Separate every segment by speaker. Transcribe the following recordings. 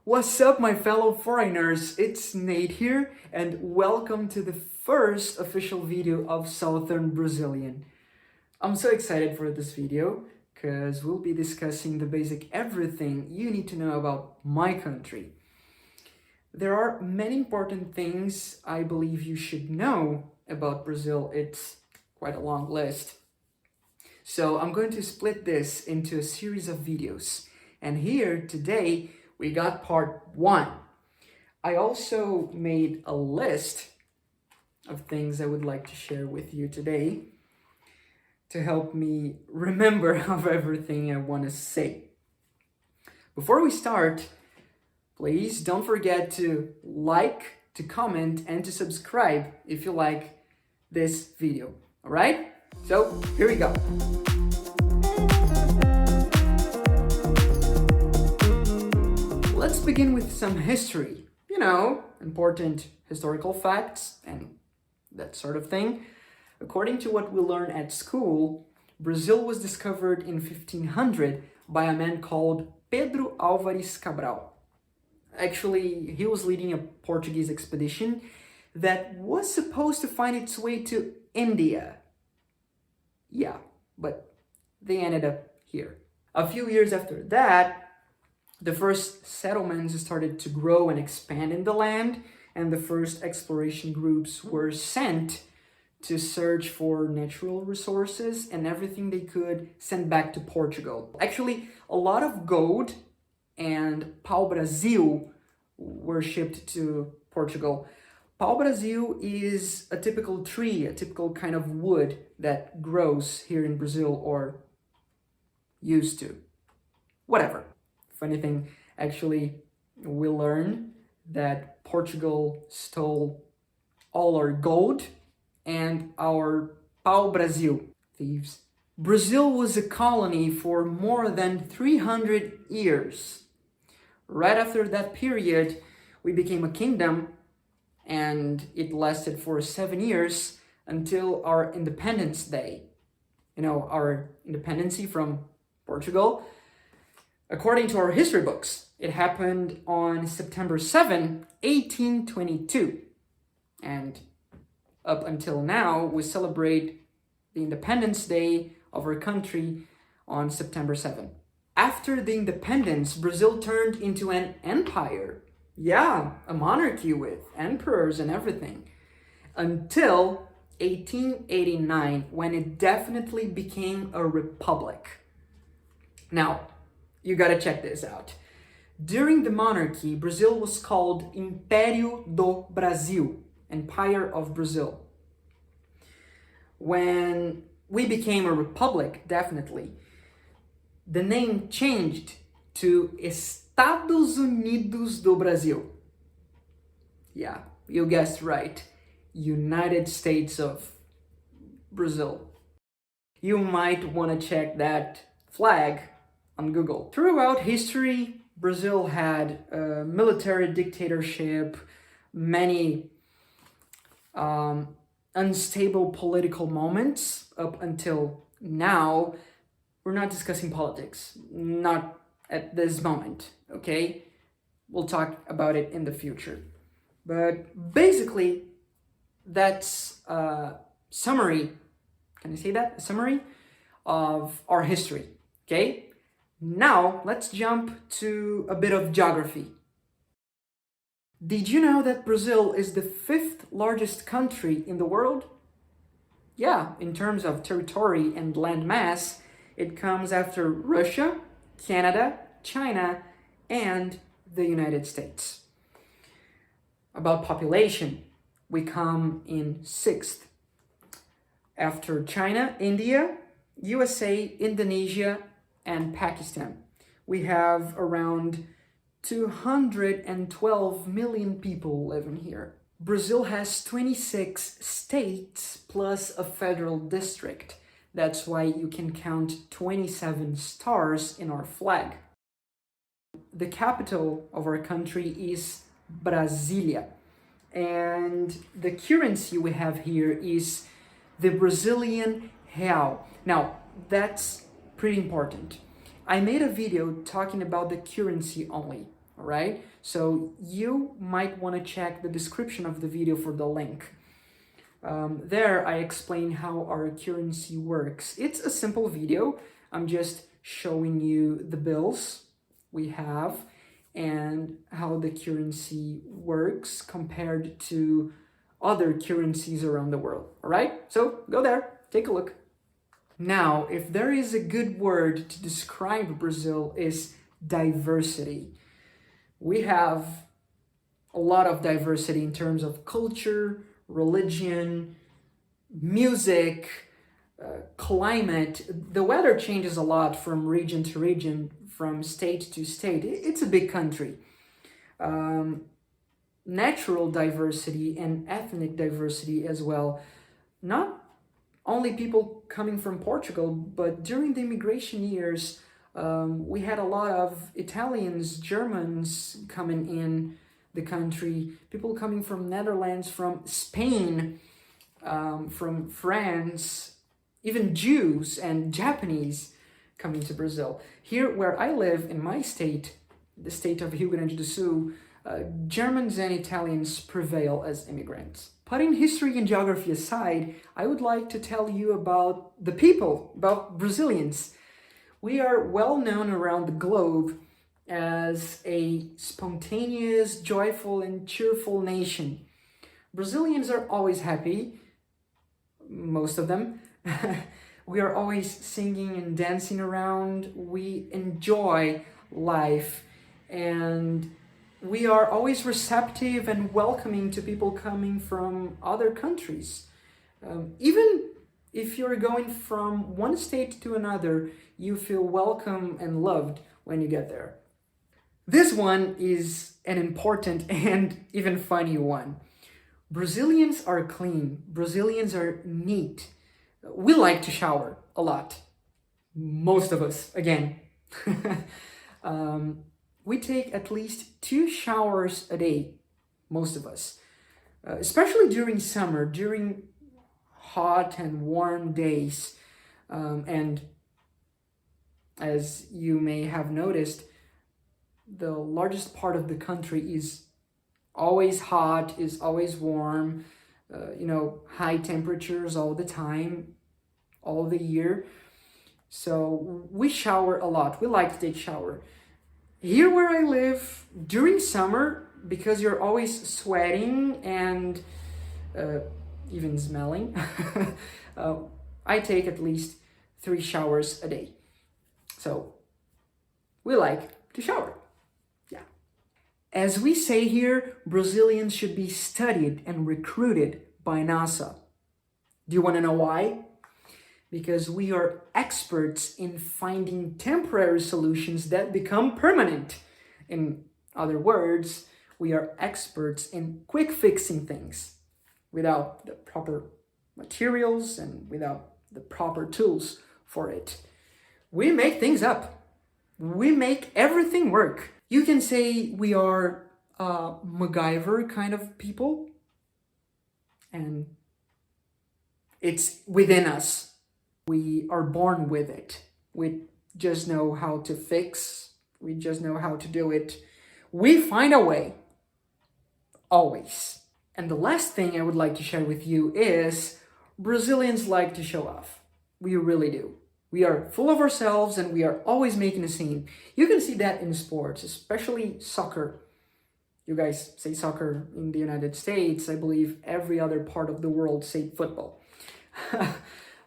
Speaker 1: What's up, my fellow foreigners? It's Nate here, and welcome to the first official video of Southern Brazilian. I'm so excited for this video because we'll be discussing the basic everything you need to know about my country. There are many important things I believe you should know about Brazil. It's quite a long list. So I'm going to split this into a series of videos. And here today, we got part 1. I also made a list of things I would like to share with you today to help me remember of everything I want to say. Before we start, please don't forget to like, to comment, and to subscribe if you like this video. All right? So here we go. Let's begin with some history. You know, important historical facts and that sort of thing. According to what we learn at school, Brazil was discovered in 1500 by a man called Pedro Álvares Cabral. Actually, he was leading a Portuguese expedition that was supposed to find its way to India. Yeah, but they ended up here. A few years after that, the first settlements started to grow and expand in the land, and the first exploration groups were sent to search for natural resources and everything they could send back to Portugal. Actually, a lot of gold and pau-brasil were shipped to Portugal. Pau-brasil is a typical tree, a typical kind of wood that grows here in Brazil, or used to. Whatever. Funny thing, actually, we learned that Portugal stole all our gold and our pau-brasil, thieves. Brazil was a colony for more than 300 years. Right after that period, we became a kingdom, and it lasted for 7 years until our Independence Day. You know, our independency from Portugal. According to our history books, it happened on September 7, 1822. And up until now, we celebrate the Independence Day of our country on September 7. After the independence, Brazil turned into an empire. Yeah, a monarchy with emperors and everything. Until 1889, when it definitely became a republic. Now, you gotta check this out. During the monarchy, Brazil was called Império do Brasil, Empire of Brazil. When we became a republic, definitely, the name changed to Estados Unidos do Brasil. Yeah, you guessed right. United States of Brazil. You might want to check that flag on Google. Throughout history, Brazil had a military dictatorship, many unstable political moments up until now. We're not discussing politics, not at this moment, okay? We'll talk about it in the future. But basically, that's a summary, can I say that? A summary of our history, okay? Now, let's jump to a bit of geography. Did you know that Brazil is the 5th largest country in the world? Yeah, in terms of territory and land mass, it comes after Russia, Canada, China, and the United States. About population, we come in 6th. After China, India, USA, Indonesia, and Pakistan. We have around 212 million people living here. Brazil has 26 states plus a federal district. That's why you can count 27 stars in our flag. The capital of our country is Brasília. And the currency we have here is the Brazilian real. Now, that's pretty important. I made a video talking about the currency only. all right? So you might want to check the description of the video for the link. There I explain how our currency works. It's a simple video. I'm just showing you the bills we have and how the currency works compared to other currencies around the world, all right? So go there, take a look. Now, if there is a good word to describe Brazil, is diversity. We have a lot of diversity in terms of culture, religion, music, climate. The weather changes a lot from region to region, from state to state. It's a big country. Natural diversity and ethnic diversity as well. Not only people coming from Portugal, but during the immigration years, we had a lot of Italians, Germans coming in the country, people coming from Netherlands, from Spain, from France, even Jews and Japanese coming to Brazil. Here where I live in my state, the state of Rio Grande do Sul, Germans and Italians prevail as immigrants. Putting history and geography aside, I would like to tell you about the people, about Brazilians. We are well known around the globe as a spontaneous, joyful, and cheerful nation. Brazilians are always happy, most of them. We are always singing and dancing around. We enjoy life, and we are always receptive and welcoming to people coming from other countries. Even if you're going from one state to another, you feel welcome and loved when you get there. This one is an important and even funny one. Brazilians are clean. Brazilians are neat. We like to shower a lot. Most of us, again. We take at least 2 showers a day, most of us. Especially during summer, during hot and warm days. And as you may have noticed, the largest part of the country is always hot, is always warm, high temperatures all the time, all the year. So we shower a lot. We like to take shower. Here where I live, during summer, because you're always sweating and even smelling, I take at least 3 showers a day. So we like to shower. Yeah. As we say here, Brazilians should be studied and recruited by NASA. Do you want to know why? Because we are experts in finding temporary solutions that become permanent. In other words, we are experts in quick fixing things without the proper materials and without the proper tools for it. We make things up. We make everything work. You can say we are MacGyver kind of people, and it's within us. We are born with it. We just know how to fix. We just know how to do it. We find a way. Always. And the last thing I would like to share with you is Brazilians like to show off. We really do. We are full of ourselves and we are always making a scene. You can see that in sports, especially soccer. You guys say soccer in the United States. I believe every other part of the world say football.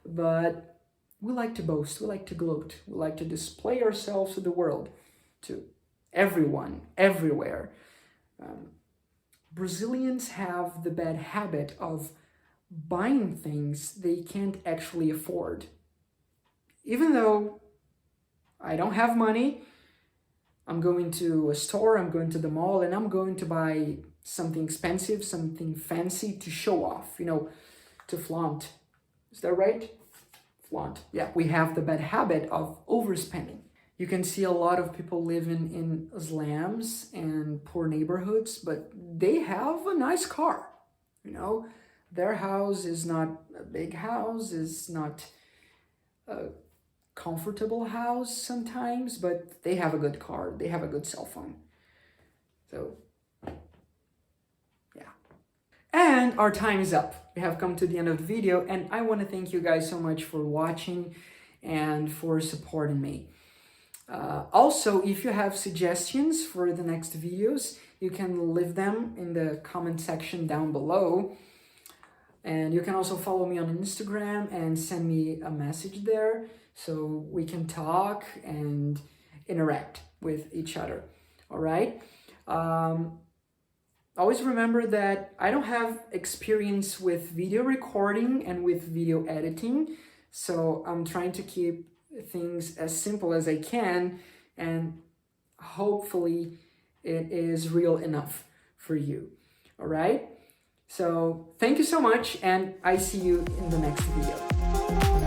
Speaker 1: But we like to boast, we like to gloat, we like to display ourselves to the world, to everyone, everywhere. Brazilians have the bad habit of buying things they can't actually afford. Even though I don't have money, I'm going to a store, I'm going to the mall, and I'm going to buy something expensive, something fancy to show off, to flaunt. Is that right? Flaunt. Yeah, we have the bad habit of overspending. You can see a lot of people living in slums and poor neighborhoods, but they have a nice car. Their house is not a big house, is not a comfortable house sometimes, but they have a good car, they have a good cell phone. So, yeah. And our time is up. We have come to the end of the video, and I want to thank you guys so much for watching and for supporting me. Also, if you have suggestions for the next videos, you can leave them in the comment section down below. And you can also follow me on Instagram and send me a message there so we can talk and interact with each other. All right? Always remember that I don't have experience with video recording and with video editing, so I'm trying to keep things as simple as I can, and hopefully it is real enough for you. All right? So thank you so much, and I see you in the next video.